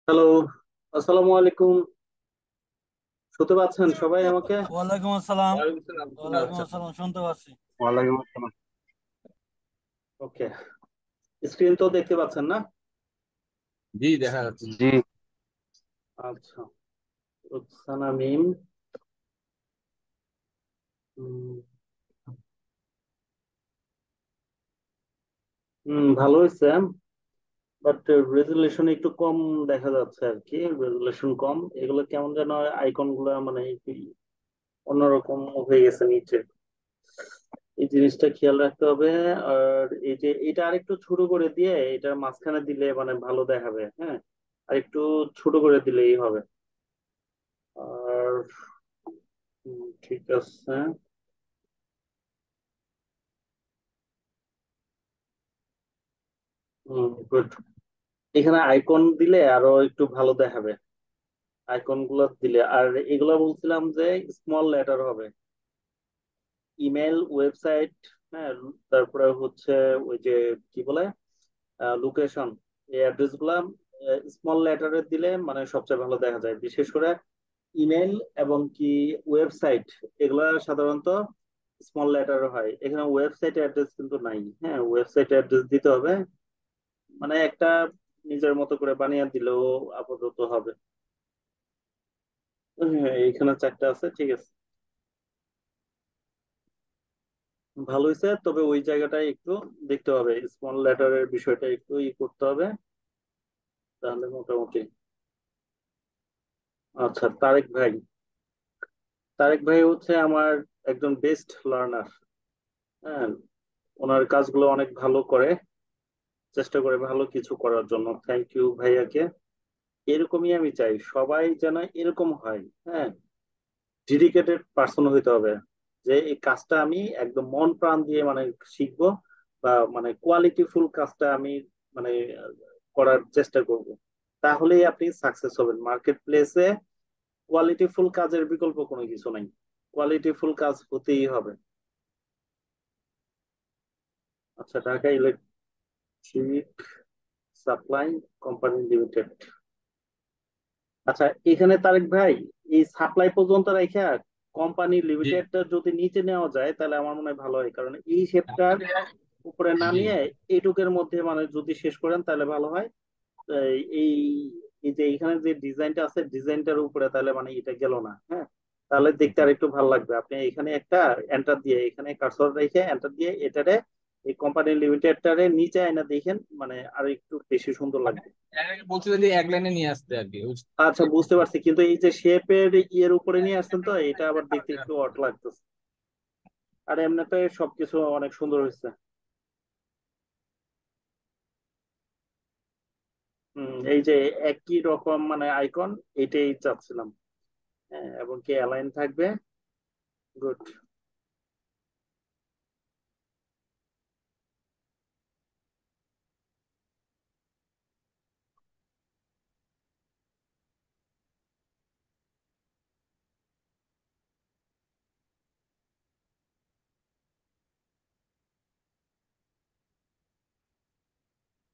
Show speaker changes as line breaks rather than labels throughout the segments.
Hello, আসসালামু আলাইকুম। শুনতে পাচ্ছেন সবাই আমাকে?
ওয়ালাইকুম আসসালাম।
ওয়ালাইকুম আসসালাম।
ওয়ালাইকুম
আচ্ছা,
আসসালাম, শুনতে পাচ্ছি।
ওয়ালাইকুম আসসালাম। ওকে, স্ক্রিন তো দেখতে পাচ্ছেন না?
জি, দেখা যাচ্ছে।
জি।
আচ্ছা, রুকসানা মিম। হুম, ভালো হয়েছে, বাট রেজুলেশন একটু কম দেখা যাচ্ছে আর কি। রেজুলেশন কম, এগুলো কেমন যেন আইকন গুলা মানে একটু অন্যরকম হয়ে গেছে নিচে। এই জিনিসটা খেয়াল রাখতে হবে। আর এই যে এটা আরেকটু ছোট করে দিয়ে এটার মাঝখানে দিলে মানে ভালো দেখাবে, হ্যাঁ। আর একটু ছোট করে দিলেই হবে। আর ঠিক আছে। গুড। এখানে আইকন দিলে আরো একটু ভালো দেখাবে, আইকন গুলো দিলে। আর এগুলা বলছিলাম যে স্মল লেটার হবে। ইমেল, ওয়েবসাইট, হ্যাঁ, তারপরে হচ্ছে ওই যে কি বলে লোকেশন, এই অ্যাড্রেস গুলা স্মল লেটারে দিলে মানে সবচেয়ে ভালো দেখা যায়। বিশেষ করে ইমেল এবং কি ওয়েবসাইট, এগুলা সাধারণত স্মল লেটার হয়। এখানে ওয়েবসাইট অ্যাড্রেস কিন্তু নাই, হ্যাঁ। ওয়েবসাইট অ্যাড্রেস দিতে হবে, মানে একটা নিজের মতো করে বানিয়ে দিলেও আপাতত হবে। হ্যাঁ, এইখানে চারটা আছে, ঠিক আছে, ভালো হয়েছে। তবে ওই জায়গাটায় একটু দেখতে হবে, স্মল লেটারের বিষয়টা একটু করতে হবে, তাহলে মোটামুটি। আচ্ছা, তারেক ভাই। তারেক ভাই হচ্ছে আমার একজন বেস্ট লার্নার, হ্যাঁ। ওনার কাজগুলো অনেক ভালো করে, চেষ্টা করে ভালো কিছু করার জন্য। থ্যাংক ইউ ভাইয়াকে। এরকমই আমি চাই, সবাই যেন এরকম হয়, হ্যাঁ। ডেডিকেটেড পার্সন হইতে হবে, যে এই কাজটা আমি একদম মন প্রাণ দিয়ে মানে শিখবো, বা মানে কোয়ালিটিফুল কাজটা আমি মানে করার চেষ্টা করব। তাহলেই আপনি সাকসেস হবেন মার্কেট প্লেসে। কোয়ালিটিফুল কাজের বিকল্প কোনো কিছু নাই, কোয়ালিটিফুল কাজ হতেই হবে। আচ্ছা, Dhaka electric supply company limited. আচ্ছা, এখানে তারেক ভাই এই সাপ্লাই পর্যন্ত রেখে কোম্পানি
জি,
লিমিটেডটা যদি নিচে নেওয়া যায় তাহলে আমার মনে হয় ভালো হয়, কারণ এই শেপটার উপরে না
জি।
নিয়ে এইটুকের মধ্যে মানে যদি শেষ করেন তাহলে ভালো হয়। এই এই যে এখানে যে ডিজাইনটা আছে, ডিজাইনটার উপরে তাহলে মানে এটা গেল না, হ্যাঁ। তাহলে দেখতে আর একটু ভালো লাগবে। আপনি এখানে একটা এন্টার দিয়ে, এখানে কার্সর রেখে এন্টার দিয়ে এটারে এই কোম্পানি লিমিটেডটারে নিচে আয়না দেখেন, মানে আর একটু বেশি সুন্দর
মানে
লাগবে।
এর আগে বলছিলেন যে এক লাইনে নিয়ে আসতে আর কি
আচ্ছা, বুঝতে পারছি, কিন্তু এই যে শেপের ইয়ের উপরে নিয়ে আসছেন তো এটা আবার দেখতে একটু অড লাগতেছে। আর এমনিতে সবকিছু অনেক সুন্দর হয়েছে। এই যে একই রকম মানে আইকন, এটাই চাচ্ছিলাম, হ্যাঁ, এবং কি অ্যালাইন থাকবে। গুড।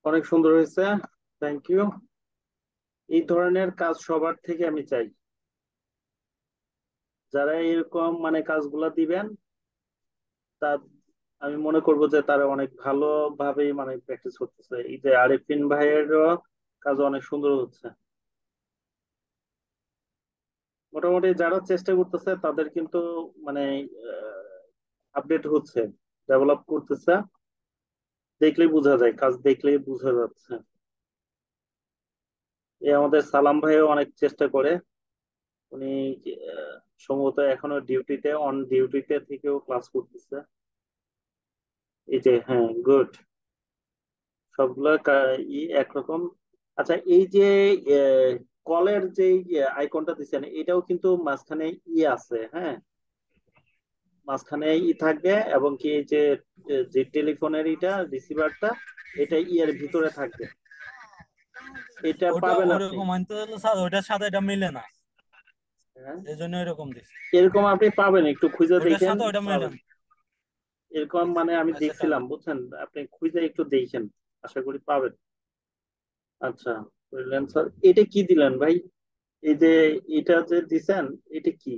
অনেক সুন্দর হয়েছে, থ্যাংক ইউ। এই ধরনের কাজ সবার থেকে আমি চাই। যারা এরকম মানে কাজগুলা দিবেন, তা আমি মনে করবো যে তারা অনেক ভালোভাবেই মানে প্র্যাকটিস করতেছে। এই যে আরিফিন ভাইয়েরও কাজ অনেক সুন্দর হচ্ছে। মোটামুটি যারা চেষ্টা করতেছে তাদের কিন্তু মানে আপডেট হচ্ছে, ডেভেলপ করতেছে। দেখলেই বোঝা যায়, কাজ দেখলেই বোঝা যাচ্ছে। এই আমাদের সালাম ভাইও অনেক চেষ্টা করে। উনি আহ, সম্ভবত এখনো ডিউটিতে, অন ডিউটিতে থেকেও ক্লাস করতেছে। এই যে, হ্যাঁ, গুড। সবগুলা একরকম। আচ্ছা, এই যে কলের যে আইকনটা দিচ্ছেন, এটাও কিন্তু মাঝখানে আছে, হ্যাঁ। মাঝখানে থাকবে, এবং কি এই যে যে টেলিফোনের এটা রিসিভারটা, এটা এর ভিতরে থাকবে। এটা
ওটা
পাবেন আপনি,
ওরকম আনতে হলে স্যার ওইটার সাথে এটা মিলে না,
হ্যাঁ।
এই জন্য এরকম দিছি।
এরকম আপনি পাবেন, একটু খুঁজে
ওইটার
দেখেন,
সাথে ওইটা মিলে
পাবেন।
না।
এরকম মানে আমি
আচ্ছা,
দেখছিলাম, বুঝছেন, আপনি খুঁজে একটু দেখেন, আশা করি পাবেন। আচ্ছা, ফ্রিল্যান্সার, এটা কি দিলেন ভাই? এই যে এটা যে দিছেন, এটা কি?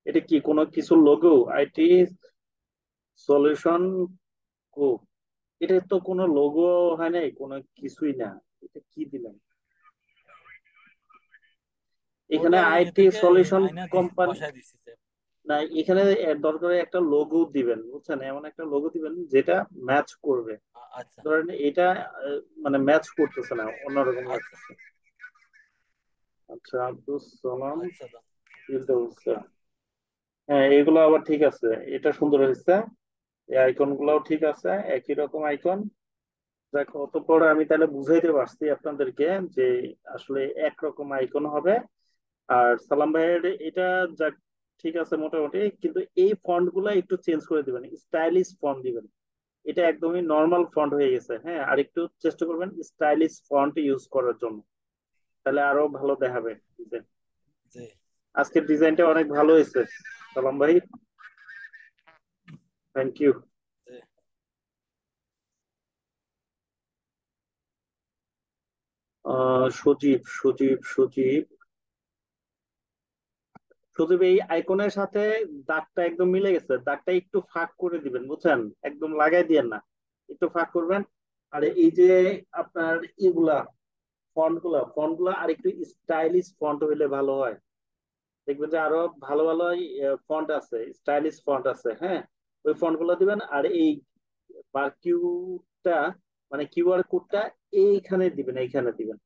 এটা কি কোনো কিছু লোগো? আইটি সলিউশন কো, এটা তো কোনো লোগো হয় নাই, কোনো কিছুই না। এটা কি দিলেন? এখানে
ওটা এ
আইটি
থেকে
সলিউশন
আইনা দিছি,
কোম্পানি,
বসায় দিছি যে।
না এখানে এর দরকারে একটা লোগো দিবেন, বুঝছেন? এমন একটা লোগো দিবেন যেটা ম্যাচ করবে।
আচ্ছা
ধরেন এটা মানে ম্যাচ করতেছে না, অন্যরকম
আচ্ছা
লাগতেছে। আচ্ছা, আব্দুল সালাম
আচ্ছা দাদা।
ফিরদৌস। হ্যাঁ, এগুলো আবার ঠিক আছে, এটা সুন্দর হয়েছে। এই আইকন গুলাও ঠিক আছে, একই রকম আইকন। যাক, অতঃপর আমি তাহলে বুঝাইতে পারছি আপনাদেরকে যে আসলে একরকম আইকন হবে। আর সালাম ভাইয়ের এটা, যাক ঠিক আছে মোটামুটি, কিন্তু এই ফন্ট গুলা একটু চেঞ্জ করে দিবেন, স্টাইলিশ ফন্ট দিবেন। এটা একদমই নর্মাল ফন্ট হয়ে গেছে, হ্যাঁ, আর একটু চেষ্টা করবেন স্টাইলিশ ফন্ট ইউজ করার জন্য, তাহলে আরো ভালো দেখাবে ডিজাইন।
জি
আজকের ডিজাইনটা অনেক ভালো হয়েছে সালাম ভাই, থ্যাংক ইউ।
জি।
সজীব সজীব সজীব সজীব, এই আইকনের সাথে দাগটা একদম মিলে গেছে, দাগটা একটু ফাঁক করে দিবেন, বুঝছেন? একদম লাগাই দিয়েন না, একটু ফাঁক করবেন। আর এই যে আপনার এগুলা ফন্ট গুলা আর একটু স্টাইলিশ ফন্ট হইলে ভালো হয়। দেখবেন যে আরো ভালো ভালো ফন্ট আছে, স্টাইলিশ ফন্ট আছে, হ্যাঁ, ওই ফন্ট গুলো দিবেন। আর এই কিউটা, মানে কিউআর কোডটা এইখানে দিবেন, এইখানে দিবেন,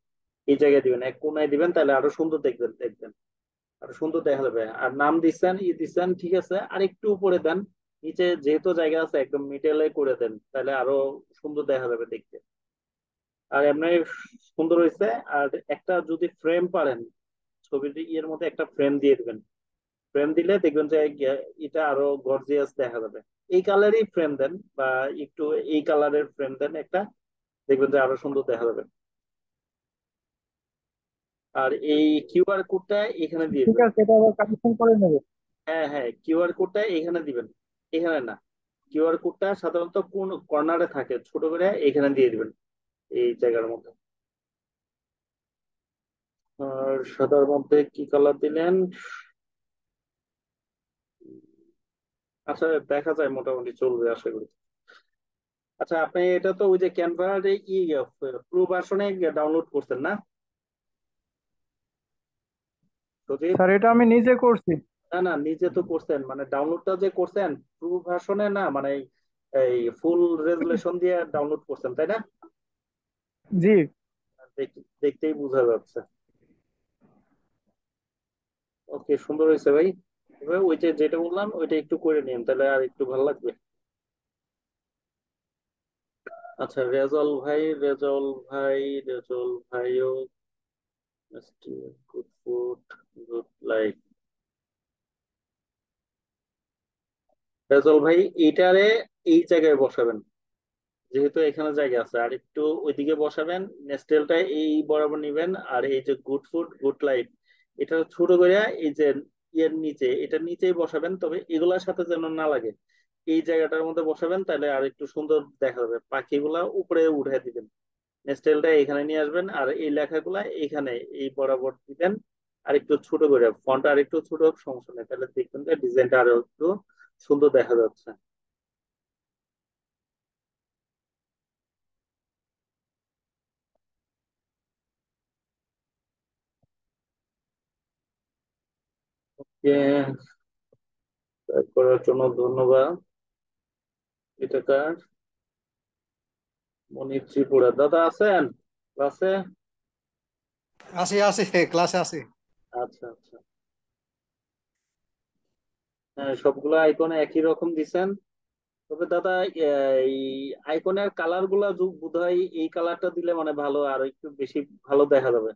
এই জায়গায় দিবেন, এক কোনায় দিবেন, তাহলে আরো সুন্দর দেখবেন, দেখবেন আরো সুন্দর দেখা যাবে। আর নাম দিচ্ছেন, দিচ্ছেন, ঠিক আছে, আর একটু উপরে দেন, নিচে যেহেতু জায়গা আছে একদম মিডলে করে দেন, তাহলে আরো সুন্দর দেখা যাবে দেখতে। আর এমনি সুন্দর হয়েছে। আর একটা যদি ফ্রেম পারেন, ছবিটি ইয়ের মধ্যে একটা ফ্রেম দিয়ে দিবেন, ফ্রেম দিলে দেখবেন যে এটা আরো গর্জিয়াস দেখা যাবে। এই কালারই ফ্রেম দেন, বা একটু এই কালারের ফ্রেম দেন একটা, দেখবেন যে আরো সুন্দর দেখা যাবে। আর এই কিউআর কোডটা এখানে দিয়ে
ঠিক
দিবেন।
আছে, এটা আবার কালেকশন করে নেবে।
হ্যাঁ হ্যাঁ, কিউআর কোডটা এখানে দিবেন, এখানে না। কিউআর কোডটা সাধারণত কোন কর্নারে থাকে, ছোট করে এখানে দিয়ে দিবেন, এই জায়গার মধ্যে। আর সাদার মধ্যে কি কালার দিলেন? আচ্ছা, দেখা যায়, মোটামুটি চলবে আশা করি। আচ্ছা, আপনি এটা তো ওই যে ক্যানভার প্রো ভার্সনে ডাউনলোড করছেন না সজীব?
স্যার, এটা আমি নিজে করছি।
না না, নিজে তো করছেন, মানে ডাউনলোডটা যে করছেন প্রো ভার্সনে না, মানে এই ফুল রেজুলেশন দিয়ে ডাউনলোড করছেন, তাই না?
জি।
দেখতেই বোঝা যাচ্ছে। ওকে, সুন্দর হয়েছে ভাই। এবার ওই যে যেটা বললাম ওইটা একটু করে নিন, তাহলে আর একটু ভালো লাগবে। আচ্ছা, রেজল ভাই, রেজল ভাই, রেজল ভাইও good food, good life. Rezaul ভাই, এইটারে এই জায়গায় বসাবেন, যেহেতু এখানে জায়গা আছে, আর একটু ওইদিকে বসাবেন। নেস্টেলটা এই বরাবর নিবেন, আর এই যে গুড ফুড গুড লাইফ, এটা ছোট করে এই যে ইয়ের নিচে, এটার নিচেই বসাবেন, তবে এগুলার সাথে যেন না লাগে, এই জায়গাটার মধ্যে বসাবেন, তাহলে আর একটু সুন্দর দেখা যাবে। পাখিগুলা উপরে উঠে দিবেন, নেস্টেলটা এখানে নিয়ে আসবেন, আর এই লেখাগুলা এখানে এই বরাবর দিবেন। আর একটু ছোট করে ফন্ট, আর একটু ছোট হোক, সমস্যা নেই, তাহলে দেখবেন যে ডিজাইনটা আরো একটু সুন্দর দেখা যাচ্ছে। করার জন্য ধন্যবাদ। এটা কার? মনির ত্রিপুরা দাদা আছেন ক্লাসে?
আছি আছি, ক্লাসে আছি।
আচ্ছা আচ্ছা, হ্যাঁ, সবগুলো আইকনে একই রকম দিছেন। তবে দাদা, এই আইকনের কালার গুলা বোধহয় এই কালারটা দিলে মানে ভালো, আর একটু বেশি ভালো দেখা যাবে।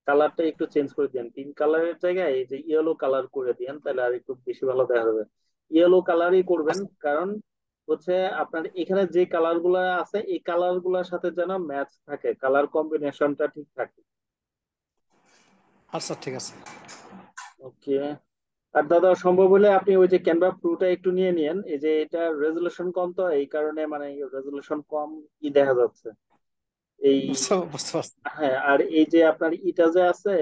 কালারটা একটু চেঞ্জ করে দেন, পিঙ্ক কালারের জায়গায় এই যে ইয়েলো কালার করে দেন, তাহলে আর একটু বেশি ভালো দেখা যাবে। ইয়েলো কালারই করবেন,
আচ্ছা
কারণ হচ্ছে আপনার এখানে যে কালার গুলা আছে এই কালার গুলার সাথে যেন ম্যাচ থাকে, কালার কম্বিনেশনটা ঠিক থাকে।
আচ্ছা, ঠিক আছে।
ওকে। আর দাদা, সম্ভব হলে আপনি ওই যে ক্যানভা প্রোটা একটু নিয়ে নিয়েন, এই যে এটা রেজুলেশন কম, তো এই কারণে মানে রেজুলেশন কম দেখা যাচ্ছে। এই
বুঝতে পারছি।
হ্যাঁ, আর এই যে আপনার ইটা যে আছে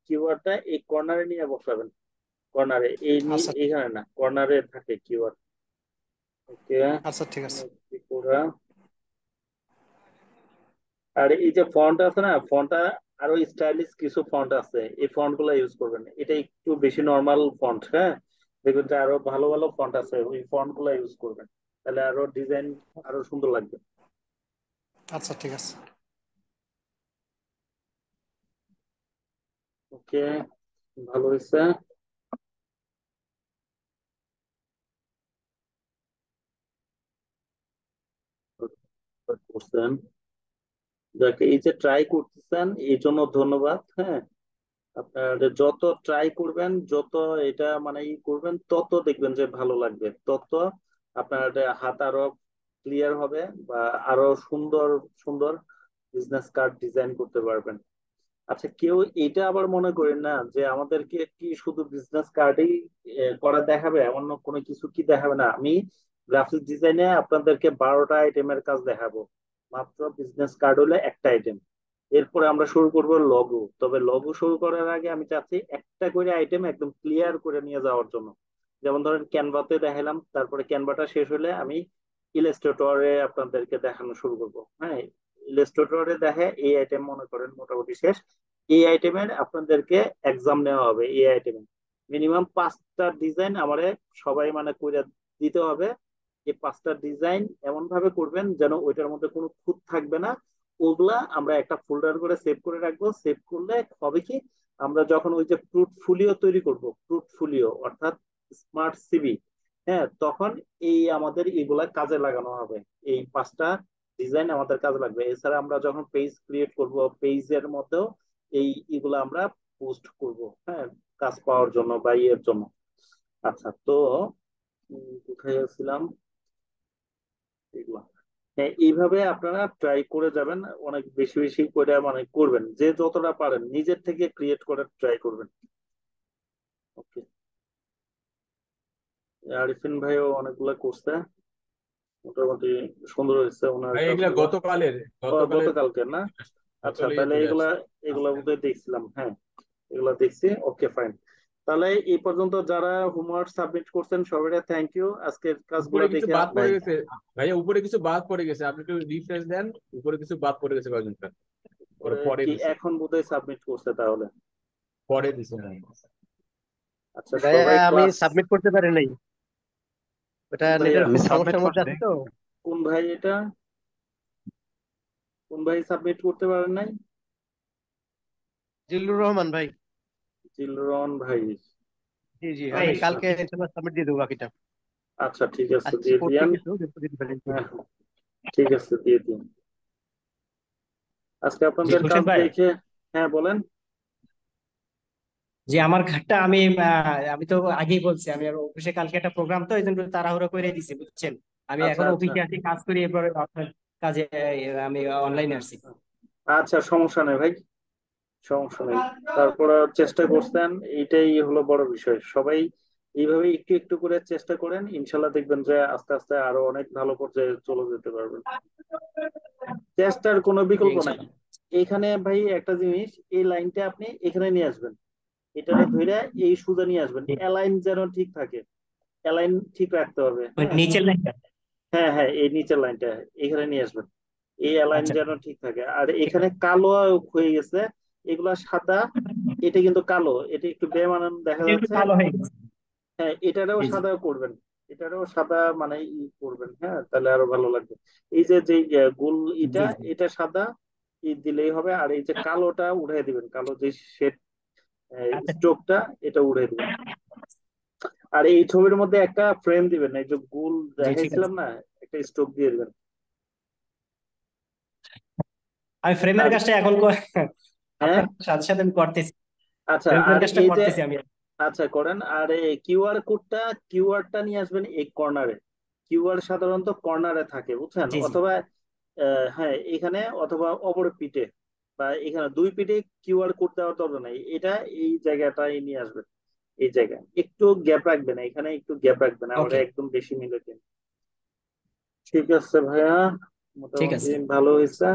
কিউআরটা এই কর্নারে নিয়ে বসাবেন। কর্নারে
আচ্ছা
এইখানে না, কর্নারে থাকে কিউআর। ওকে।
আচ্ছা, ঠিক আছে।
ত্রিপুরা। আর এই যে ফন্ট আছে না, ফন্টটা আরো স্টাইলিশ কিছু ফন্ট আছে, এই ফন্ট গুলো ইউজ করবেন। এটা একটু বেশি নর্মাল ফন্ট, হ্যাঁ। দেখবেন যে আরো ভালো ভালো ফন্ট আছে, ওই ফন্ট গুলো ইউজ করবেন, তাহলে আরো ডিজাইন আরো সুন্দর লাগবে।
আচ্ছা, ঠিক আছে।
ওকে, ভালো হয়েছে। করছেন, যাক, এই যে ট্রাই করতেছেন এই জন্য ধন্যবাদ, হ্যাঁ। আপনার যত ট্রাই করবেন, যত এটা মানে করবেন, তত দেখবেন যে ভালো লাগবে, তত আপনার হাত আরো ক্লিয়ার হবে, বা আরো সুন্দর সুন্দর বিজনেস কার্ড ডিজাইন করতে পারবেন। আচ্ছা, কেউ এটা আবার মনে করেন না যে আমাদেরকে কি শুধু বিজনেস কার্ডই করা দেখাবে, এমন কোনো কিছু কি দেখাবে না। আমি গ্রাফিক ডিজাইনে আপনাদেরকে 12টা আইটেমের কাজ দেখাবো, মাত্র বিজনেস কার্ড হলে একটা আইটেম। এরপরে আমরা শুরু করব লগো, তবে লগো শুরু করার আগে আমি চাচ্ছি একটা করে আইটেম একদম ক্লিয়ার করে নিয়ে যাওয়ার জন্য। যেমন ধরেন ক্যানভাতে দেখালাম, তারপরে ক্যানভাটা শেষ হলে আমি ইলাস্ট্রেটরে আপনাদেরকে দেখানো শুরু করব, হ্যাঁ। ইলাস্ট্রেটরে দেখে এই আইটেম মনে করেন মোটামুটি শেষ। এই আইটেমের আপনাদেরকে এক্সাম নেওয়া হবে, এই আইটেমে মিনিমাম 5টা ডিজাইন আমারে সবাই মানে করে দিতে হবে। এই 5টা ডিজাইন এমন ভাবে করবেন যেন ওইটার মধ্যে কোনো খুঁত থাকবে না। ওগুলা আমরা একটা ফোল্ডার করে সেভ করে রাখবো। সেভ করলে হবে কি, আমরা যখন ওই যে পোর্টফোলিও তৈরি করব, পোর্টফোলিও অর্থাৎ স্মার্ট সিভি, হ্যাঁ, তখন এই আমাদের এগুলা কাজে লাগানো হবে। এই 5টা ডিজাইন আমাদের কাজে লাগবে। এছাড়া আমরা যখন পেজ ক্রিয়েট করব, পেজের মধ্যেও এগুলা আমরা পোস্ট করব, হ্যাঁ, কাজ পাওয়ার জন্য বা ইয়ের জন্য। আচ্ছা, তো কোথায় ছিলাম, এগুলা। হ্যাঁ, এইভাবে আপনারা ট্রাই করে যাবেন, অনেক বেশি বেশি করে মানে করবেন, যে যতটা পারেন নিজের থেকে ক্রিয়েট করার ট্রাই করবেন। ওকে, আরিফিন ভাইও অনেকগুলা করছে, মোটামুটি সুন্দর হয়েছে ওনার
ভাই এগুলা
কাজগুলো।
গতকালের
ও,
গতকালের
গতকালকে না? আচ্ছা,
গতকালই
তাহলে
চলে
এগুলা
আসছে
এগুলা
আজকে।
বোধহয় দেখছিলাম, হ্যাঁ, এগুলা দেখছি। ওকে, ফাইন। তাহলে এই পর্যন্ত যারা হোমওয়ার্ক সাবমিট করছেন সবাই থ্যাংক ইউ, আজকের কাজগুলো
উপরে কিছু
দেখে
বাদ পড়ে
ভাই।
গেছে। ভাইয়া উপরে কিছু বাদ পড়ে গেছে, আপনি একটু রিফ্রেশ দেন। উপরে কিছু বাদ পড়ে গেছে কয়েকজনটা। ওরা পরে
কি
দিছে।
এখন বোধহয় সাবমিট করছে তাহলে?
পরে দিছে ভাই।
আচ্ছা,
ভাইয়া
সবাই
আমি
ক্লাস।
সাবমিট করতে পারি নাই, ওটা
কোন ভাইয়া?
নেটের
আমি সাবমিট
সমস্যার মধ্যে
করছি।
আছে তো।
কোন ভাই এটা? কোন ভাই সাবমিট করতে পারেন নাই?
জিল্লুর রহমান ভাই।
চিলরন ভাই।
জি জি, আমি
আচ্ছা,
কালকে ইনশাআল্লাহ সাবমিট দিয়ে দেবো বাকিটা।
আচ্ছা, ঠিক আছে,
আজকে
দিয়ে
করতে
দিয়ান।
কিছু কিন্তু দিতে পারিনি।
হ্যাঁ, ঠিক আছে, দিয়ে দিন আজকে
জি
আপনাদের কাজ
গুলশান ভাই,
দেখে। হ্যাঁ, বলেন।
জি আমার ঘাটটা আমি তো আগেই বলছি, আমি আর অফিসে কালকে একটা প্রোগ্রাম, তো এই জন্য তাড়াহুড়ো করে দিছি বুঝছেন। আমি
আচ্ছা,
এখন
আচ্ছা,
অফিসে আছি, কাজ করি, এরপরে আপনার কাজে আমি
হ্যাঁ,
অনলাইনে
হ্যাঁ,
আসছি।
হ্যাঁ। আচ্ছা, সমস্যা নেই ভাই, সমস্যা নেই। তারপরে চেষ্টা করছেন, এইটাই হলো বড় বিষয়। সবাই এইভাবে একটু একটু করে চেষ্টা করেন, ইনশাল্লাহ দেখবেন যে আস্তে আস্তে আরো অনেক ভালো পর্যায়ে চলে যেতে পারবেন। চেষ্টার কোনো
জি,
বিকল্প নাই।
ইনশাল্লাহ।
এখানে ভাই একটা জিনিস, এই লাইনটা আপনি এখানে নিয়ে আসবেন, এটারে ধরে এই সোজা নিয়ে আসবেন,
জি,
অ্যালাইন যেন ঠিক থাকে, অ্যালাইন ঠিক রাখতে হবে,
ওই
হ্যাঁ।
নিচের লাইনটা।
হ্যাঁ, হ্যাঁ, এই নিচের লাইনটা এখানে নিয়ে আসবেন, এই অ্যালাইন
আচ্ছা,
যেন ঠিক থাকে। আর
ঠিক
এখানে
আছে।
কালো হয়ে গেছে, এগুলা সাদা, এটা কিন্তু কালো, এটা একটু বেমানান দেখা
এটা একটু
যাচ্ছে।
কালো হয়ে গেছে।
হ্যাঁ, এটারেও
জি জি।
সাদা করবেন, এটারেও সাদা মানে করবেন, হ্যাঁ, তাহলে আরো ভালো লাগবে। এই যে যে গোল
জি
এটা,
জি।
এটা সাদা দিলেই হবে। আর এই যে কালোটা উঠাই দিবেন, কালো যে শেড
আচ্ছা,
স্ট্রোকটা, এটা উঠাই দিবেন। আর এই ছবির মধ্যে একটা ফ্রেম দিবেন, এই যে গোল
জি ঠিক আছে।
দেখাইছিলাম না, একটা স্ট্রোক দিয়ে দিবেন।
আমি ফ্রেমের
আর
কাজটা এখন
হ্যাঁ,
আপনার সাথে সাথে আমি করতেছি।
আচ্ছা,
ফ্রেমের
আর
কাজটা
এই যে,
করতেছি আমি।
আচ্ছা করেন। আর এই কিউআরটা নিয়ে আসবেন এই কর্নারে। কিউআর সাধারণত কর্নারে থাকে, বুঝছেন,
জি জি।
অথবা হ্যাঁ, এখানে অথবা অপর পিঠে, বা এখানে দুই পিঠে কিউআর কোড দেওয়ার দরকার নাই, এটা এই জায়গাটাই নিয়ে আসবেন। এই জায়গায় একটু গ্যাপ রাখবেন, এখানে একটু গ্যাপ রাখবেন, আমরা
ওকে।
একদম বেশি মিলে দিন। ঠিক আছে ভাইয়া,
ঠিক
মোটামুটি
আছে।
ভালো হয়েছে।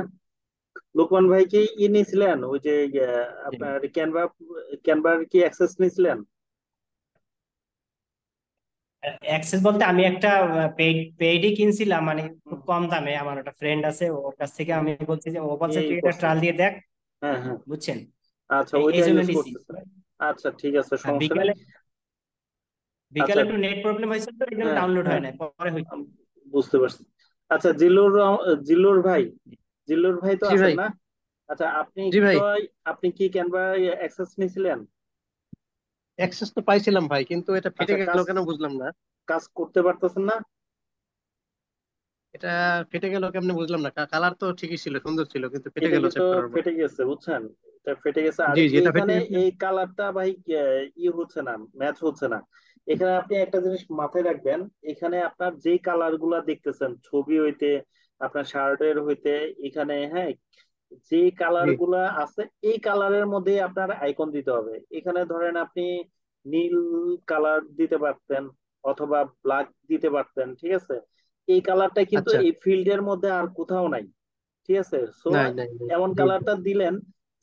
লোকমান ভাই কি নিয়েছিলেন ওই যে
জি।
আপনার ক্যানভার কি অ্যাক্সেস নিয়েছিলেন?
অ্যাক্সেস বলতে আমি একটা পেইডই কিনছিলাম, মানে খুব
হুম,
কম দামে। আমার একটা ফ্রেন্ড আছে, ওর কাছ থেকে
হুম,
আমি বলছি যে, ও বলছে
এই
তুই এটা
করছেন।
ট্রায়াল দিয়ে দেখ,
হ্যাঁ, হ্যাঁ।
বুঝছেন?
আচ্ছা,
এই
ওইটা
জন্য
ইউজ
নিছি।
করতেছেন। আচ্ছা, ঠিক আছে,
আর
সমস্যা নেই।
বিকালে
আচ্ছা।
বিকালে একটু নেট প্রবলেম হয়েছিল তো, এই জন্য
হ্যাঁ,
ডাউনলোড
হ্যাঁ,
হয় না, পরে হয়েছে।
আমি বুঝতে পারছি। আচ্ছা, জিল্লুর ভাই, জিল্লুর ভাই তো
জি
আছেন
ভাই।
না? আচ্ছা,
জি ভাই,
তো আপনি কি ক্যানভা অ্যাক্সেস নিয়েছিলেন?
অ্যাক্সেস তো পাইছিলাম ভাই, কিন্তু এটা ফেটে
আচ্ছা,
গেল কেন বুঝলাম না।
কাজ করতে পারতেছেন না?
এটা ফেটে গেল কেমনে বুঝলাম না। কালার তো ঠিকই ছিল, সুন্দর ছিল, কিন্তু ফেটে
এটা
গেল
কিন্তু
সেভ করার পর।
ফেটে গেছে, বুঝছেন? এটা ফেটে গেছে। আর
জি জি, এটা ফেটে
এইখানে
গেছে।
এই কালারটা ভাই হচ্ছে না, ম্যাচ হচ্ছে না। এখানে আপনি একটা জিনিস মাথায় রাখবেন, এখানে আপনার যেই কালার গুলা দেখতেছেন ছবি হইতে, আপনার শার্টের হইতে, এখানে হ্যাঁ যে কালার
জি।
গুলা আছে এই কালারের মধ্যে আপনার আইকন দিতে হবে। এখানে ধরেন আপনি নীল কালার দিতে পারতেন অথবা ব্ল্যাক দিতে পারতেন, ঠিক আছে? এই কালারটা কিন্তু
আচ্ছা।
এই ফিল্ডের মধ্যে আর কোথাও নাই, ঠিক আছে? সো
নাই নাই নাই।
এমন
জি জি।
কালারটা দিলেন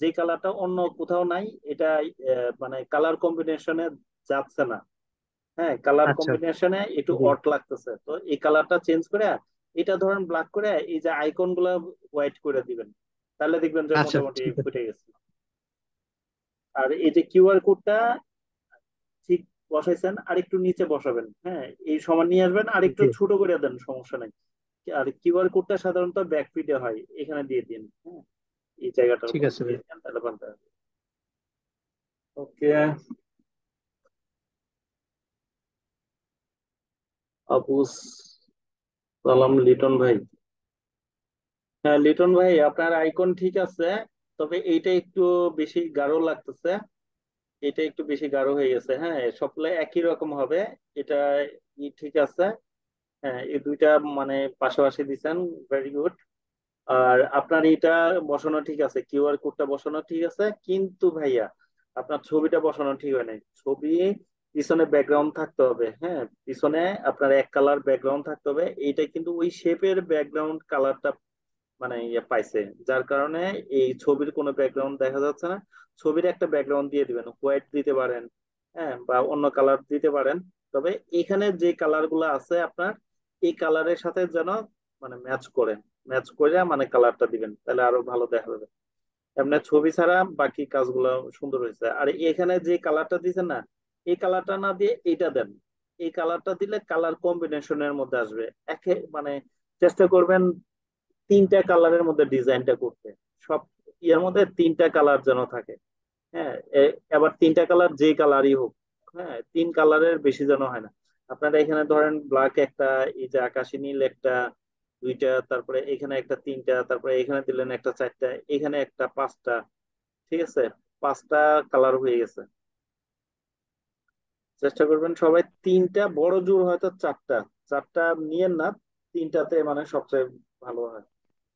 যে কালারটা অন্য কোথাও নাই। এটা মানে কালার কম্বিনেশনে যাচ্ছে না। হ্যাঁ, কালার
আচ্ছা।
কম্বিনেশনে একটু
জি।
অড লাগতেছে, তো এই কালারটা চেঞ্জ করে এটা ধরেন ব্ল্যাক করে এই যে আইকন গুলা হোয়াইট করে দিবেন, তাহলে দেখবেন যে
আচ্ছা,
মোটামুটি
ঠিক আছে।
ফুটে গেছে। আর এই যে কিউআর কোডটা ঠিক বসাইছেন, আর একটু নিচে বসাবেন, হ্যাঁ, এই সমান নিয়ে আসবেন, আর একটু
জি।
ছোট করে দেন, সমস্যা নাই। আর কিউআর কোডটা সাধারণত ব্যাকপিটে হয়, এখানে দিয়ে দিন, হ্যাঁ, এই জায়গাটার
ঠিক
মধ্যে
আছে
দিয়ে
ভাই।
দিন, তাহলে ভালো হবে। ওকে। আবু সালাম লিটন ভাই। হ্যাঁ, লিটন ভাই, আপনার আইকন ঠিক আছে, তবে এইটা একটু বেশি গাঢ় লাগতেছে। এটা একটু বেশি গাঢ় হয়ে গেছে। হ্যাঁ, সবগুলো একই রকম হবে। এটা ঠিক আছে। হ্যাঁ, এই দুইটা মানে পাশাপাশি দিচ্ছেন, ভেরি গুড। আর আপনার এটা বসানো ঠিক আছে, কিউআর কোডটা বসানো ঠিক আছে, কিন্তু ভাইয়া আপনার ছবিটা বসানো ঠিক হয় নাই। ছবি পিছনে ব্যাকগ্রাউন্ড থাকতে হবে, হ্যাঁ, পিছনে আপনার এক কালার ব্যাকগ্রাউন্ড থাকতে হবে। এইটা কিন্তু ওই শেপের ব্যাকগ্রাউন্ড কালারটা মানে পাইছে, যার কারণে এই ছবির কোনো ব্যাকগ্রাউন্ড দেখা যাচ্ছে না। ছবির একটা ব্যাকগ্রাউন্ড দিয়ে দিবেন, হোয়াইট দিতে পারেন, হ্যাঁ, বা অন্য কালার দিতে পারেন। তবে এখানে যে কালার গুলো আছে আপনার, এই কালারের সাথে যেন মানে ম্যাচ করে মানে কালারটা দিবেন, তাহলে আরো ভালো দেখা যাবে। এমনি ছবি ছাড়া বাকি কাজগুলো সুন্দর হয়েছে। আর এখানে যে কালারটা দিয়েছেন না, এই কালারটা না দিয়ে এইটা দেন। এই কালারটা দিলে কালার কম্বিনেশনের মধ্যে আসবে। মানে চেষ্টা করবেন তিনটা কালারের মধ্যে ডিজাইনটা করতে। সব ইয়ের মধ্যে তিনটা কালার যেন থাকে। হ্যাঁ, এবার তিনটা কালার যে কালারই হোক, হ্যাঁ, তিন কালারের বেশি যেন হয় না। আপনারা এখানে ধরেন ব্ল্যাক একটা, এই যে আকাশি নীল একটা, দুইটা, তারপরে এখানে একটা তিনটা, তারপরে এখানে দিলেন একটা চারটা, এখানে একটা পাঁচটা, ঠিক আছে? পাঁচটা কালার হয়ে গেছে। চেষ্টা করবেন সবাই তিনটা, বড় জোর হয়তো চারটা, চারটা নিয়েন না, তিনটাতে মানে সবচেয়ে ভালো হয়।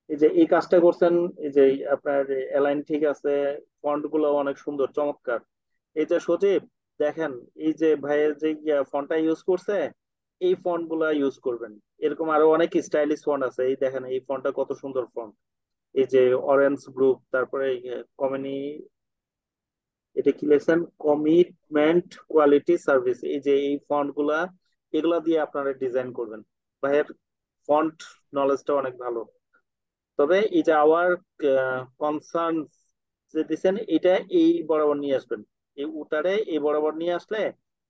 এই যে এই কাজটা করছেন, এই যে আপনার অ্যালাইন ঠিক আছে, ফন্ট গুলো অনেক সুন্দর, চমৎকার। এই যে সজীব, দেখেন এই যে ভাইয়ের যে ফন্টটা ইউজ করছে, এই ফন্ট গুলা ইউজ করবেন। এরকম আরো অনেক স্টাইলিশ ফন্ট আছে, এই দেখেন এই ফন্টটা কত সুন্দর ফন্ট। এই যে অরেঞ্জ গ্রুপ, তারপরে কমিনি, এটা কি লেখছেন, কমিটমেন্ট কোয়ালিটি সার্ভিস, এই যে এই ফন্ট গুলা, এগুলা দিয়ে আপনারা ডিজাইন করবেন। ভাইয়ের ফন্ট নলেজটা অনেক ভালো। তবে এই যে আওয়ার কনসার্ন যে দিচ্ছেন, এটা এই বরাবর নিয়ে আসবেন, এই উটারে এই বরাবর নিয়ে আসলে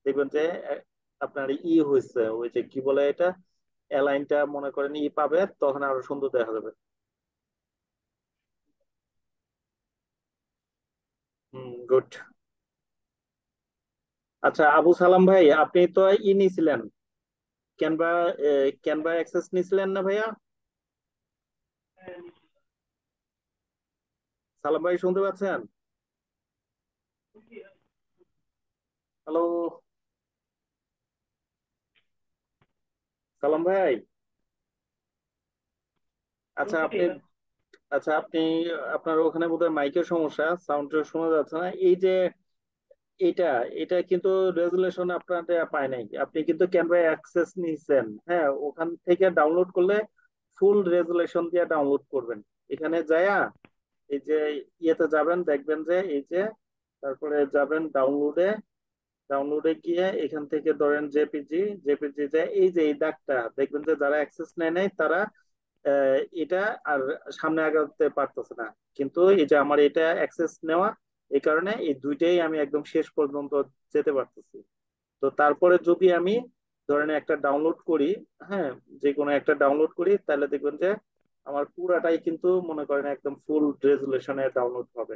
দেখবেন যে আপনার হয়েছে, ওই যে কি বলে এটা, অ্যালাইনটা মনে করেন পাবে, তখন আরো সুন্দর দেখা যাবে। হুম, গুড। আচ্ছা, আবু সালাম ভাই, আপনি তো নিয়েছিলেন ক্যানভা, ক্যানভা অ্যাক্সেস নিয়েছিলেন না ভাইয়া? সালাম ভাই, শুনতে পাচ্ছেন? হ্যালো, সালাম ভাই। আচ্ছা, আচ্ছা আপনি, আপনার ওখানে বোধহয় মাইকের সমস্যা, সাউন্ড শোনা যাচ্ছে না। এই যে এটা এটা কিন্তু রেজুলেশন আপনার পায় নাই, আপনি কিন্তু ক্যানভা অ্যাক্সেস নিয়েছেন, হ্যাঁ, ওখান থেকে ডাউনলোড করলে ফুল রেজুলেশন দিয়ে ডাউনলোড করবেন। এখানে যায়া এই যে ইয়েতে যাবেন, দেখবেন যে এই যে তারপরে যাবেন ডাউনলোডে, ডাউনলোডে গিয়ে এখান থেকে ধরেন জেপিজি, জেপিজি যে এই যে এই দাগটা দেখবেন যে যারা অ্যাক্সেস নেয় নাই তারা এটা আর সামনে আগাতে পারতেছে না। কিন্তু এই যে আমার এটা অ্যাক্সেস নেওয়া, এই কারণে এই দুইটাই আমি একদম শেষ পর্যন্ত যেতে পারতেছি। তো তারপরে যদি আমি ধরেন একটা ডাউনলোড করি, হ্যাঁ, যে কোনো একটা ডাউনলোড করি, তাহলে দেখবেন যে আমার পুরাটাই কিন্তু মনে করেন একদম ফুল রেজুলেশনে ডাউনলোড হবে।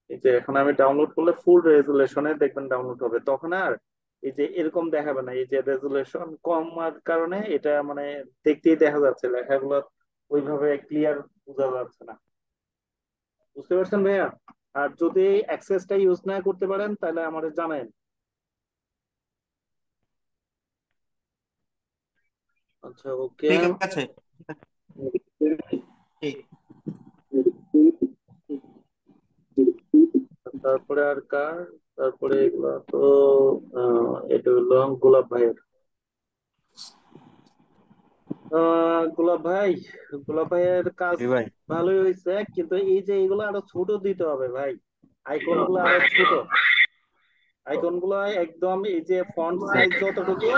এই যে এখন আমি ডাউনলোড করলে ফুল রেজুলেশনে দেখবেন ডাউনলোড হবে, তখন আর এই যে এরকম দেখাবে না। এই যে রেজুলেশন কমার কারণে এটা মানে দেখতেই দেখা যাচ্ছে লেখাগুলো ওইভাবে ক্লিয়ার বোঝা যাচ্ছে না। বুঝতে পারছেন ভাইয়া? আর যদি অ্যাক্সেসটা ইউজ না করতে পারেন তাহলে আমাদের জানান। আচ্ছা, ওকে।
ঠিক আছে, ঠিক।
তারপরে আর কার, তারপরে এগুলা তো এটা হলো গোলাপ ভাইয়ের। গোলাপ ভাই, গোলাপ ভাইয়ের কাজ
জি ভাই।
ভালোই হয়েছে, কিন্তু এই যে এগুলো আরো ছোট দিতে হবে ভাই। আইকন গুলো আরো ছোট, আইকন গুলো একদম এই যে ফন্ট সাইজ যতটুকু,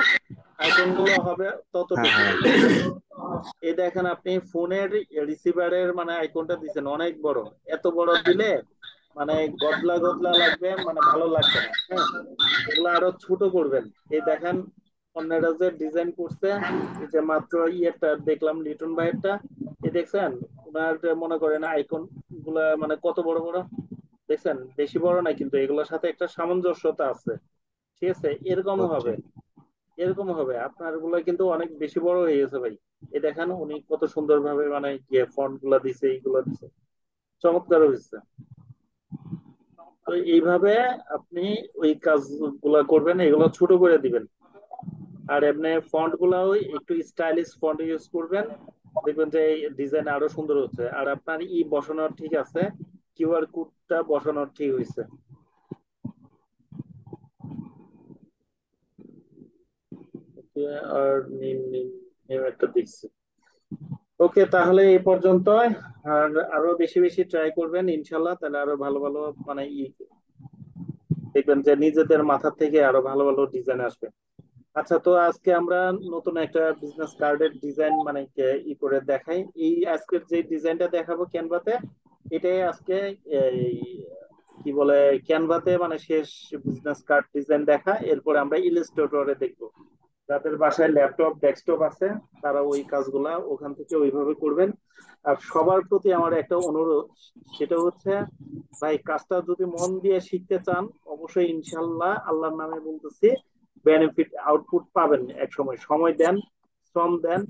আইকন গুলো হবে
হ্যাঁ
ততটুকু।
হ্যাঁ
এই দেখেন আপনি ফোনের রিসিভারের মানে আইকনটা দিচ্ছেন অনেক বড়, এত বড় দিলে মানে গদলা গদলা লাগবে, মানে ভালো লাগবে না। হ্যাঁ, এগুলো আরো ছোট করবেন। এই দেখেন অন্যরা যে ডিজাইন করছে, এই যে মাত্র ইয়েটা দেখলাম লিটন ভাইয়েরটা, এই দেখছেন ওনার যে মনে করেন আইকন গুলা মানে কত বড় বড়, দেখছেন? বেশি বড় না, কিন্তু এগুলোর সাথে একটা সামঞ্জস্যতা আছে। ঠিক আছে, এরকম
বুঝছি।
হবে, এরকম হবে। আপনার গুলো কিন্তু অনেক বেশি বড় হয়ে গেছে ভাই। এই দেখেন উনি কত সুন্দর ভাবে মানে ইয়ে ফন্ট গুলা দিছে, এইগুলা দিছে, চমৎকার হয়েছে। তো এইভাবে আপনি ওই কাজগুলা করবেন, এগুলো ছোট করে দিবেন। আর এমনি ফন্ট গুলাও একটু স্টাইলিশ ফন্ট ইউজ করবেন, দেখবেন যে এই ডিজাইন আরো সুন্দর হচ্ছে। আর আপনার বসানোর ঠিক আছে, কিউআর কোডটা বসানোর ঠিক হয়েছে। ওকে, আর নিম নিম নিম একটা দেখছি। ওকে, তাহলে এই পর্যন্ত। আর আরো বেশি বেশি ট্রাই করবেন ইনশাল্লাহ, তাহলে আরো ভালো ভালো মানে দেখবেন যে নিজেদের মাথা থেকে আরো ভালো ভালো ডিজাইন আসবে। আচ্ছা, তো আজকে আমরা নতুন একটা বিজনেস কার্ডের ডিজাইন মানে করে দেখাই। এই আজকের যে ডিজাইনটা দেখাবো ক্যানভাতে, এটাই আজকে এই কি বলে ক্যানভাতে মানে শেষ বিজনেস কার্ড ডিজাইন দেখা। এরপরে আমরা ইলাস্ট্রেটরে দেখবো। যাদের বাসায় ল্যাপটপ ডেস্কটপ আছে তারা ওই কাজগুলা ওখান থেকে ওইভাবে করবেন। আর সবার প্রতি আমার একটা অনুরোধ, সেটা হচ্ছে ভাই কাজটা যদি মন দিয়ে শিখতে চান, অবশ্যই ইনশাল্লাহ আল্লাহর নামে বলতেছি বেনিফিট আউটপুট পাবেন এক সময়। সময় দেন, শ্রম দেন,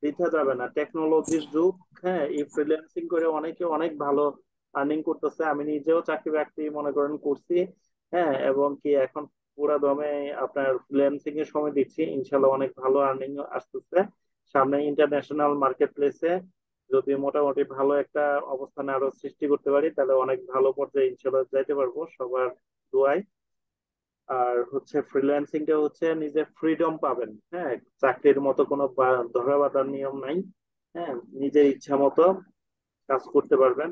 বৃথা যাবে না। টেকনোলজির যুগ। হ্যাঁ, এই ফ্রিল্যান্সিং করে অনেকে অনেক ভালো আর্নিং করতেছে। আমি নিজেও চাকরি বাকরি মনে করেন করছি। হ্যাঁ, এবং কি এখন পুরা দমে আপনার ফ্রিল্যান্সিং এর সময় দিচ্ছি, ইনশাল্লাহ অনেক ভালো আর্নিং আসতেছে। সামনে ইন্টারন্যাশনাল মার্কেট প্লেসে যদি মোটামুটি ভালো একটা অবস্থানে আরো সৃষ্টি করতে পারি, তাহলে অনেক ভালো পর্যায়ে ইনশাল্লাহ যাইতে পারবো সবার দোয়ায়। আর হচ্ছে ফ্রিল্যান্সিংটা হচ্ছে নিজে ফ্রিডম পাবেন। হ্যাঁ, চাকরির মতো কোনো ধরা বাঁধার নিয়ম নাই। হ্যাঁ, নিজের ইচ্ছা মতো কাজ করতে পারবেন।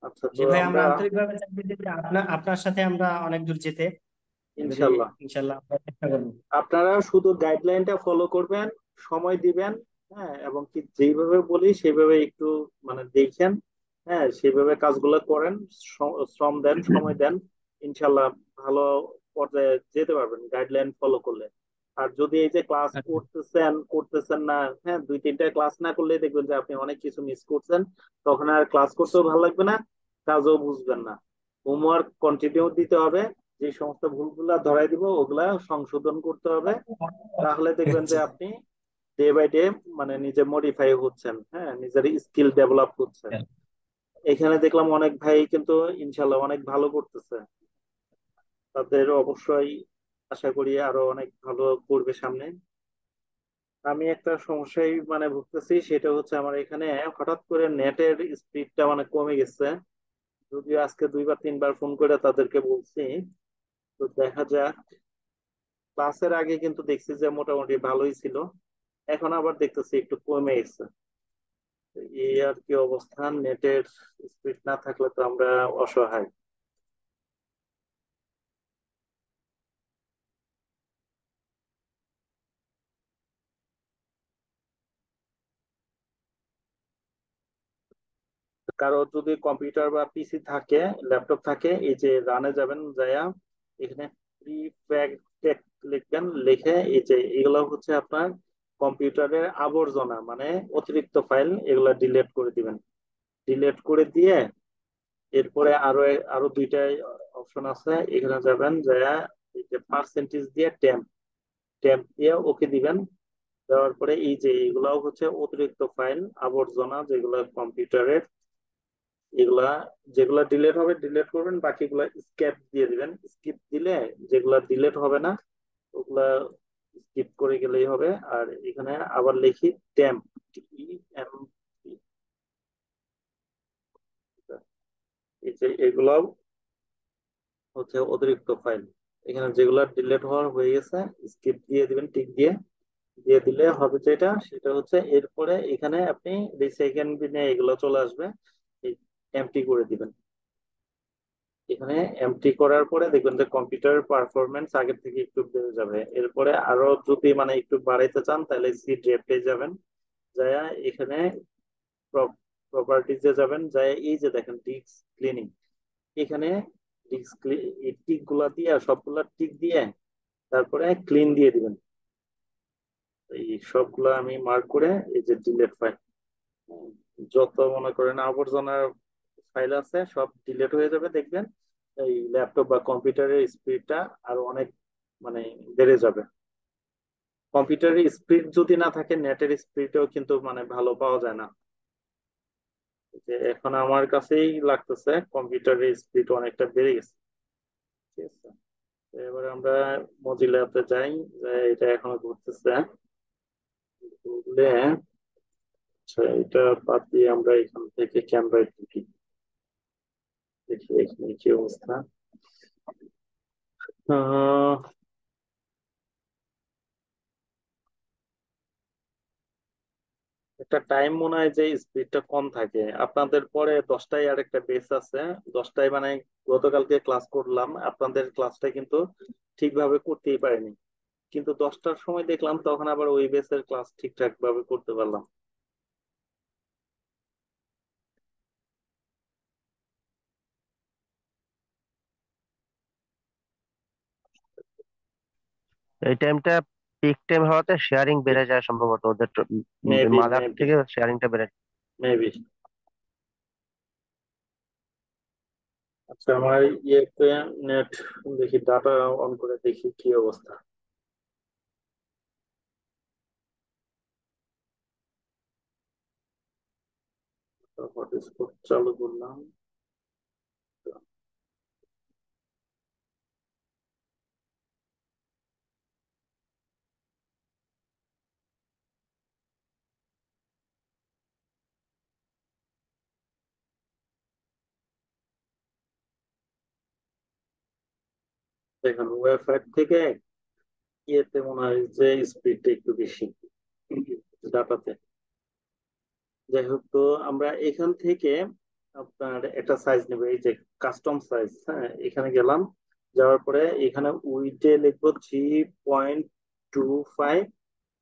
আচ্ছা, তো
জি ভাই, আমরা
আমরা
আন্তরিকভাবে চাইবো যে আপনার আপনার সাথে আমরা অনেক দূর যেতে, যদি
ইনশাল্লাহ,
ইনশাল্লাহ আমরা চেষ্টা করবো।
আপনারা শুধু গাইডলাইনটা ফলো করবেন, সময় দিবেন। হ্যাঁ, এবং কি যেইভাবে বলি সেইভাবে একটু মানে দেখেন। হ্যাঁ, সেইভাবে কাজগুলো করেন, শ্রম দেন, সময় দেন, ইনশাল্লাহ ভালো পর্যায়ে যেতে পারবেন গাইডলাইন ফলো করলে। আর যদি এই যে ক্লাস করতেছেন করতেছেন না, হ্যাঁ, দুই তিনটা ক্লাস না করলে দেখবেন যে আপনি অনেক কিছু মিস করছেন। তখন আর ক্লাস করতেও ভালো লাগবে না, কাজও বুঝবেন না। হোমওয়ার্ক কন্টিনিউ দিতে হবে, যে সমস্ত ভুলগুলা ধরাই দিব ওগুলা সংশোধন করতে হবে। তাহলে দেখবেন যে আপনি ডে বাই ডে মানে নিজে মডিফাই হচ্ছেন। হ্যাঁ, নিজের স্কিল ডেভেলপ হচ্ছে। এখানে দেখলাম অনেক ভাই কিন্তু ইনশাল্লাহ অনেক ভালো করতেছে। তাদের অবশ্যই আশা করি আরো অনেক ভালো করবে সামনে। আমি একটা সমস্যায় মানে ভুগতেছি, সেটা হচ্ছে আমার এখানে হঠাৎ করে নেটের স্পিডটা মানে কমে গেছে। যদিও আজকে দুইবার তিনবার ফোন করে তাদেরকে বলছি, তো দেখা যাক ক্লাসের আগে কিন্তু দেখছি যে মোটামুটি ভালোই ছিল, এখন আবার দেখতেছি একটু কমে গেছে। এই আর কি অবস্থান, নেটের স্পিড না থাকলে তো আমরা অসহায়। কারো যদি কম্পিউটার বা পিসি থাকে, ল্যাপটপ থাকে, এই যে রানে যাবেন যায়া এখানে প্রিপ্যাকেট লিখবেন, লিখে এই যে এগুলো হচ্ছে আপনার কম্পিউটারের আবর্জনা, মানে অতিরিক্ত ফাইল, এগুলা ডিলিট করে দিবেন। ডিলিট করে দিয়ে এরপরে আরো আরো দুইটা অপশন আছে, এখানে যাবেন যায়া এই যে পার্সেন্টেজ দিয়ে টেম্প, টেম্প দিয়ে ওকে দিবেন। দেওয়ার পরে এই যে এগুলাও হচ্ছে অতিরিক্ত ফাইল, আবর্জনা যেগুলো কম্পিউটারের, এগুলা যেগুলা ডিলেট হবে ডিলেট করবেন, বাকিগুলা স্কিপ দিয়ে দিবেন। স্কিপ দিলে যেগুলা ডিলেট হবে না ওগুলা স্কিপ করে গেলেই হবে। আর এখানে আবার লিখি টেম্প, এই যে এগুলাও হচ্ছে অতিরিক্ত ফাইল। এখানে যেগুলা ডিলেট হওয়ার হয়ে গেছে স্কিপ দিয়ে দিবেন, টিক দিয়ে দিয়ে দিলে হবে যেটা সেটা হচ্ছে এরপরে এখানে আপনি রিসাইকেল বিনে এগুলো চলে আসবে, এমটি করে দিবেন। এখানে এমটি করার পরে দেখবেন যে কম্পিউটারের পারফরমেন্স আগের থেকে একটু বেড়ে যাবে। এরপরে আরো যদি মানে একটু বাড়াইতে চান তাহলে সি ড্রাইভে যাবেন, যায় এখানে প্রপার্টিজে যাবেন, যায় এই যে দেখেন ডিস্ক ক্লিনিং, এখানে ডিস্ক টিক গুলা দিয়ে সবগুলা টিক দিয়ে তারপরে ক্লিন দিয়ে দিবেন। এই সবগুলা আমি মার্ক করে এই যে ডিলেট ফাইল, যত মনে করেন আবর্জনার ফাইল আছে সব ডিলিট হয়ে যাবে, দেখবেন এই ল্যাপটপ বা কম্পিউটারের স্পিডটা আরো অনেক মানে বেড়ে যাবে। কম্পিউটারের স্পিড যদি না থাকে নেটের স্পিডও কিন্তু মানে ভালো পাওয়া যায় না। যে এখন আমার কাছেই লাগতেছে কম্পিউটারের স্পিড অনেকটা বেড়ে গেছে। ঠিক আছে, তো এবারে আমরা মজিলাতে যাই, যে এটা এখনো ঘুরতেছে, ঘুরলে আচ্ছা এটা বাদ দিয়ে আমরা এখান থেকে ক্যামেরায় ঢুকি, দেখি এখানে কি অবস্থা। আহ একটা টাইম মনে হয় যে স্পিডটা কম থাকে আপনাদের। পরে 10টায় আরেকটা বেস আছে, 10টায় মানে গতকালকে ক্লাস করলাম, আপনাদের ক্লাসটা কিন্তু ঠিকভাবে করতেই পারিনি, কিন্তু 10টার সময় দেখলাম তখন আবার ওই বেসের ক্লাস ঠিকঠাক ভাবে করতে পারলাম।
এই টাইমটা পিক টাইম হওয়াতে শেয়ারিং বেড়ে যায় সম্ভবত, ওদের
মেবি
মাদার
মেবি
থেকে শেয়ারিংটা বেড়ে যায়।
মেবি। আচ্ছা আমার ইয়েতে নেট দেখি, ডাটা অন করে দেখি কি অবস্থা। হটস্পট চালু করলাম, দেখুন ওয়াইফাই থেকে ইয়েতে মনে হয় যে স্পিডটা একটু বেশি ডাটাতে। যাই হোক, তো আমরা এখান থেকে আপনার একটা সাইজ নেব, এই যে কাস্টম সাইজ, হ্যাঁ এখানে গেলাম, যাওয়ার পরে এখানে উইডে লিখবো 3.25,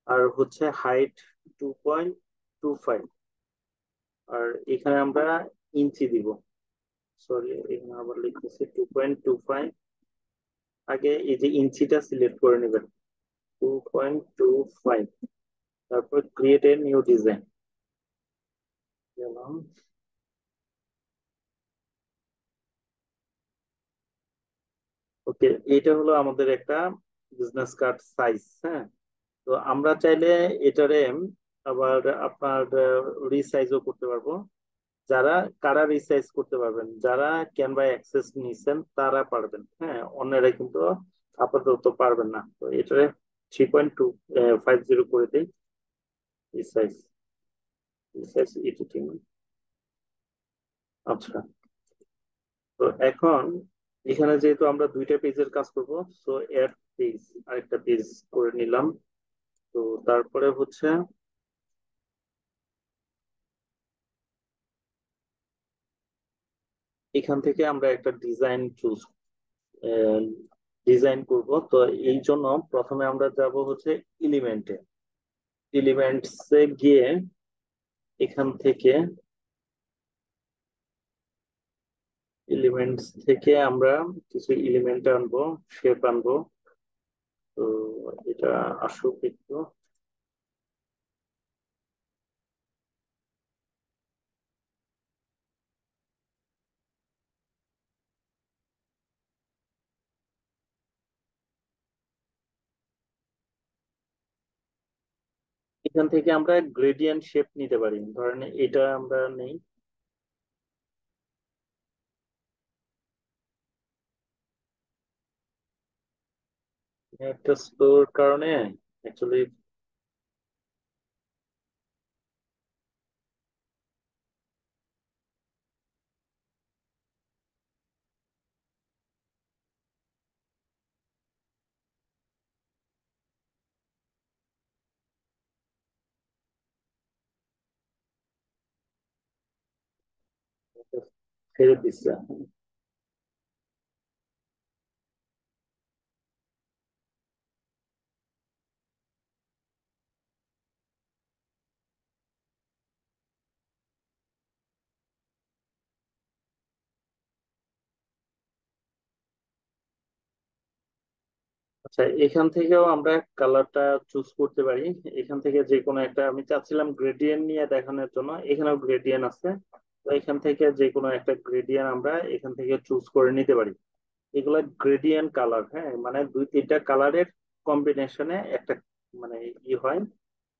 আর হচ্ছে হাইট 2.25, আর এখানে আমরা ইঞ্চি দিব। সরি, এখানে আবার লিখতেছি 2.25, আগে এই যে ইঞ্চিটা সিলেক্ট করে নেবেন, 2.25, তারপর ক্রিয়েট এ নিউ ডিজাইন গেলাম। ওকে, এটা হলো আমাদের একটা বিজনেস কার্ড সাইজ, হ্যাঁ। তো আমরা চাইলে এটারে আবার আপনার রিসাইজও করতে পারবো। যারা কারা রিসাইজ করতে পারবেন, যারা ক্যানভা অ্যাক্সেস নিছেন তারা পারবেন, হ্যাঁ অন্যরা কিন্তু আপাতত পারবেন না। তো এটারে 3.250 করে দিই, রিসাইজ, রিসাইজ এডিটিং। আচ্ছা, তো এখন এখানে যেহেতু আমরা দুইটা পেজের কাজ করব, সো এর পেজ, আরেকটা পেজ করে নিলাম। তো তারপরে হচ্ছে এখান থেকে আমরা একটা ডিজাইন করব। তো এই জন্য প্রথমে আমরা যাব হচ্ছে এলিমেন্টে। এলিমেন্টসে গিয়ে এখান থেকে এলিমেন্টস থেকে আমরা কিছু এলিমেন্ট আনবো, শেপ আনবো। তো এটা আসুক একটু। এখান থেকে আমরা গ্রেডিয়েন্ট শেপ নিতে পারি, ধরেন এটা আমরা নেই। একটা স্লোর কারণে অ্যাকচুয়ালি ছেড়ে দিচ্ছে। আচ্ছা, এখান থেকেও আমরা কালারটা চুজ করতে পারি। এখান থেকে যে কোনো একটা, আমি চাচ্ছিলাম গ্রেডিয়েন্ট নিয়ে দেখানোর জন্য, এখানেও গ্রেডিয়েন্ট আছে। তো এখান থেকে যে কোনো একটা গ্রেডিয়েন্ট আমরা এখান থেকে চুজ করে নিতে পারি। এগুলা গ্রেডিয়েন্ট কালার, হ্যাঁ, মানে দুই তিনটা কালারের কম্বিনেশনে একটা মানে হয়।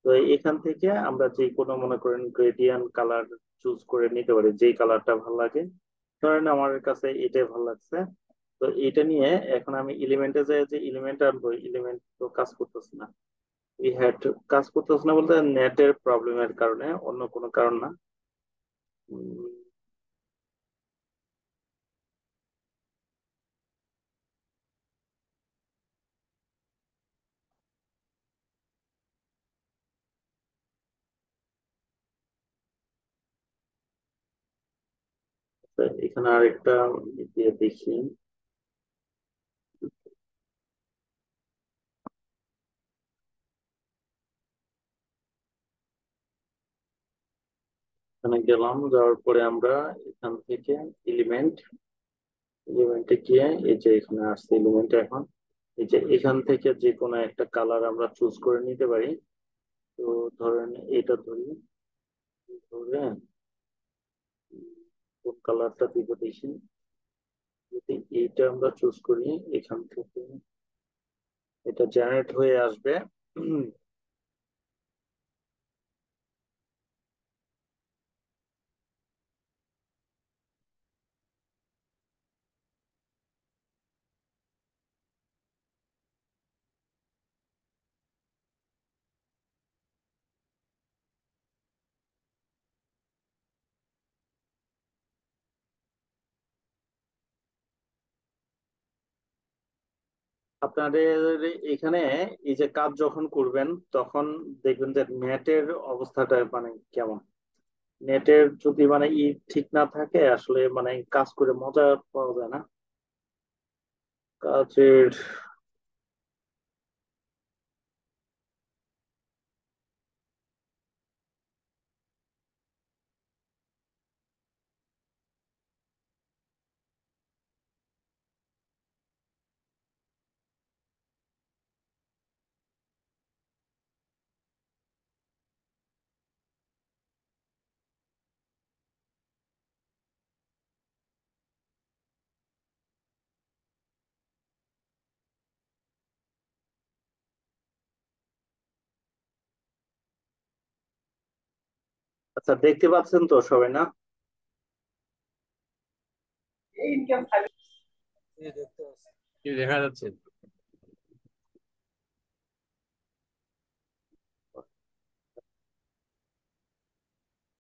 তো এখান থেকে আমরা যে কোনো মনে করেন গ্রেডিয়েন্ট কালার চুজ করে নিতে পারি, যেই কালারটা ভালো লাগে। ধরেন আমার কাছে এটাই ভালো লাগছে। তো এটা নিয়ে এখন আমি এলিমেন্টে যাই, যে এলিমেন্ট আনবো, এলিমেন্ট তো কাজ করতেছে না। এই হ্যাড কাজ করতেছে না বলতে নেটের প্রবলেমের কারণে, অন্য কোনো কারণ না। উম, তো এখানে আরেকটা দিয়ে দেখি। এখানে গেলাম, যাওয়ার পরে আমরা এখান থেকে এলিমেন্ট, এলিমেন্টে গিয়ে এই যে এখানে আসছে এলিমেন্ট। এখন এই যে এখান থেকে যে কোনো একটা কালার আমরা চুজ করে নিতে পারি। তো ধরেন এটা ধরি, ধরে কোন কালারটা দিব দেখি। যদি এইটা আমরা চুজ করি, এখান থেকে এটা জেনারেট হয়ে আসবে। আপনাদের এখানে এই যে কাজ যখন করবেন, তখন দেখবেন যে নেটের অবস্থাটা মানে কেমন। নেটের যদি মানে ঠিক না থাকে, আসলে মানে কাজ করে মজা পাওয়া যায় না কাজের। আচ্ছা, দেখতে পাচ্ছেন তো সবাই, না?
এই দেখতে পাচ্ছি।
কি দেখা যাচ্ছে?